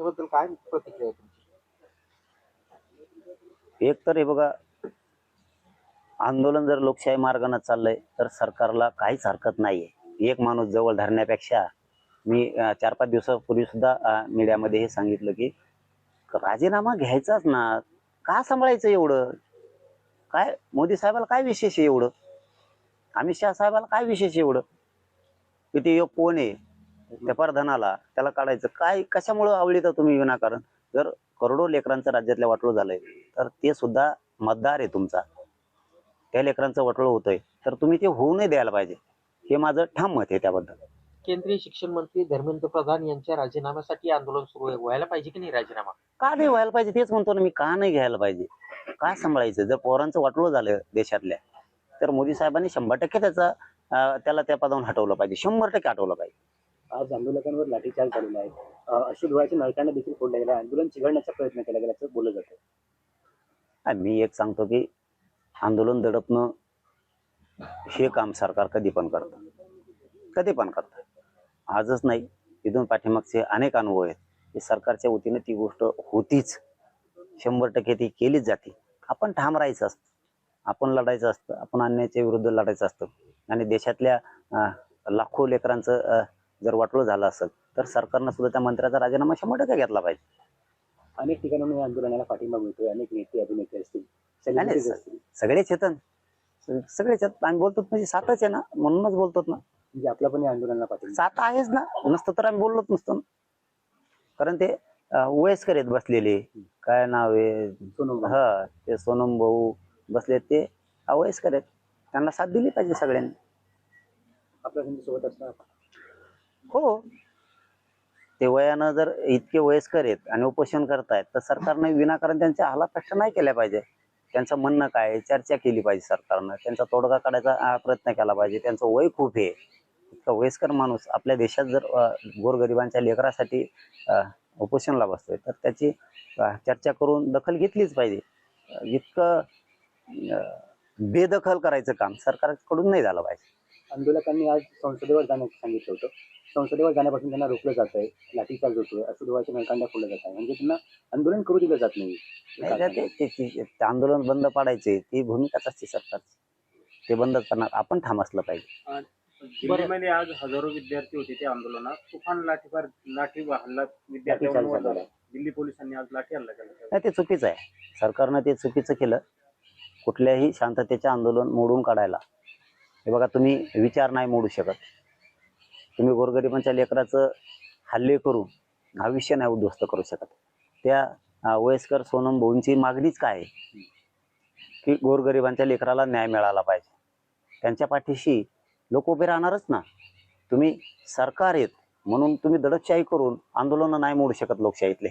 त्याबद्दल काय प्रतिक्रिया आहे तुमची? एक तर हे बघा, आंदोलन जर लोकशाही मार्गाने चाललंय तर सरकारला काहीच हरकत नाहीये. एक माणूस जवळ धरण्यापेक्षा मी 4-5 दिवसापूर्वी सुद्धा मीडियामध्ये हे सांगितलं की राजीनामा घ्यायचाच ना, का सांभाळायचं एवढं? काय मोदी साहेबाला काय विशेष आहे एवढं? अमित शहा साहेबाला काय विशेष आहे एवढं? की ते एक कोण आहे त्या प्रधानाला त्याला काढायचं काय? कशामुळं आवडीतं तुम्ही विनाकारण? जर करोडो लेकरांचं राज्यातल्या वाटोळं झालंय तर ते सुद्धा मतदार आहे तुमचा, त्या लेकरांचं वाटोळं होतंय तर तुम्ही ते होऊ नाही द्यायला पाहिजे. हे माझं ठाम मत आहे त्याबद्दल. केंद्रीय शिक्षण मंत्री धर्मेंद्र प्रधान यांच्या राजीनाम्यासाठी आंदोलन सुरू आहे, व्हायला पाहिजे की नाही राजीनामा? का नाही व्हायला पाहिजे तेच म्हणतो ना मी. का नाही घ्यायला पाहिजे? का सांभाळायचं? जर पोरांचं वाटोळं झालं देशातल्या तर मोदी साहेबांनी 100% त्याला त्या पदावरून हटवलं पाहिजे, 100% हटवलं पाहिजे. आज आंदोलकांवर लाठीचार्ज झालेला आहे. अश्रू धुवाच्या नळकांना देखील फोडल्या गेल्या. आंदोलन चिघळण्याचा प्रयत्न केला गेला असं बोललं जातं. मी एक सांगतो की आंदोलन दडपणं हे काम सरकार कधी पण करतं. आजच नाही, इथून पाठीमागचे अनेक अनुभव आहेत की सरकारच्या वतीने ती गोष्ट होतीच, 100% ती केलीच जाते. आपण ठाम राहायचं असतं, आपण लढायचं असतं, आपण अन्यायाच्या विरुद्ध लढायचं असतं. आणि देशातल्या लाखो लेकरांचं जर वाटोळं झालं असेल तर सरकारनं सुद्धा त्या मंत्र्याचा राजीनामा 100% घेतला पाहिजे. अनेक ठिकाणाहून या आंदोलनाला पाठिंबा मिळतोय. अनेक नेते अभिनेते असतील, आणि सगळेच येतात, सगळेच येतात. आम्ही बोलतो म्हणजे सातच आहे ना, म्हणूनच बोलतो ना. म्हणजे आपला पण या आंदोलनाला पाठिंबा. सात आहेच ना, नसतं तर आम्ही बोललोच नसतो ना. कारण ते वयस्कर आहेत बसलेले, काय नाव आहे, ते सोनम भाऊ बसले, ते अवयस्कर आहेत, त्यांना साथ दिली पाहिजे सगळ्यांनी. आपल्या सोबत असणार. हो, ते वयानं जर इतके वयस्कर आहेत आणि उपोषण करतायत तर सरकारने विनाकारण त्यांच्या हालापेक्षा नाही केल्या पाहिजे. त्यांचं म्हणणं काय, चर्चा केली पाहिजे सरकारनं, त्यांचा तोडगा काढायचा प्रयत्न केला पाहिजे. त्यांचं वय खूप आहे, इतका वयस्कर माणूस आपल्या देशात जर गोरगरिबांच्या लेकरासाठी उपोषणला बसतोय तर त्याची चर्चा करून दखल घेतलीच पाहिजे. इतकं बेदखल करायचं काम सरकारकडून नाही झालं पाहिजे. आंदोलकांनी आज संसदेवर जाण्याचं सांगितलं होतं. संसदेवर जाण्यापासून त्यांना रोखलं जात आहे, लाठीचार्ज होतोय, अश्रू धुवाच्या नळकांड्या फोडल्या जात आहे. म्हणजे त्यांना आंदोलन करू दिलं जात नाही. ते आंदोलन बंद पाडायचे ती भूमिकाच असते सरकारची, ते बंदच करणार. आपण ठाम असलं पाहिजे. दिल्लीमध्ये आज हजारो विद्यार्थी होते त्या आंदोलनात. तुफान लाठी हल्ला विद्यार्थ्यांवर दिल्ली पोलिसांनी आज लाठी हल्ला केला. नाही, ते चुकीचं आहे. सरकारनं ते चुकीचं केलं. कुठल्याही शांततेचे आंदोलन मोडून काढायला, हे बघा, तुम्ही विचार नाही मोडू शकत. तुम्ही गोरगरिबांच्या लेकराचं हल्ले करून भविष्य नाही उद्ध्वस्त करू शकत. त्या वयस्कर सोनम भाऊंची मागणीच काय आहे की गोरगरिबांच्या लेकराला न्याय मिळाला पाहिजे. त्यांच्या पाठीशी लोक उभे राहणारच ना. तुम्ही सरकार आहेत म्हणून तुम्ही दडपशाही करून आंदोलन नाही मोडू शकत लोकशाहीतले.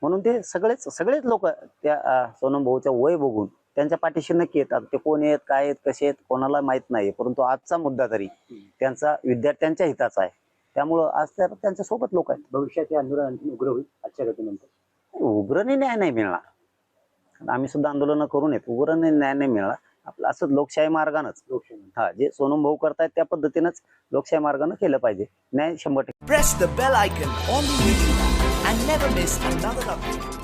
म्हणून ते सगळेच लोक त्या सोनम भाऊच्या वय बघून त्यांच्या पाठीशी नक्की येतात. ते कोण आहेत, काय आहेत, कसे आहेत, कोणाला माहित नाही. परंतु आजचा मुद्दा तरी त्यांचा विद्यार्थ्यांच्या हिताचा आहे, त्यामुळं आज त्यांच्या सोबत लोक आहेत. भविष्यात हे आंदोलन आणखी उग्र होईल आजच्या घटनेनंतर. उग्रने न्याय नाही मिळणार. आम्ही सुद्धा आंदोलन करून येत, उग्रने न्याय नाही मिळणार. आपलं असंच लोकशाही मार्गानंच, जे सोनम भाऊ करतायत त्या पद्धतीनंच लोकशाही मार्गानं केलं पाहिजे. न्याय 100%. Press the bell icon on the video and never miss another update.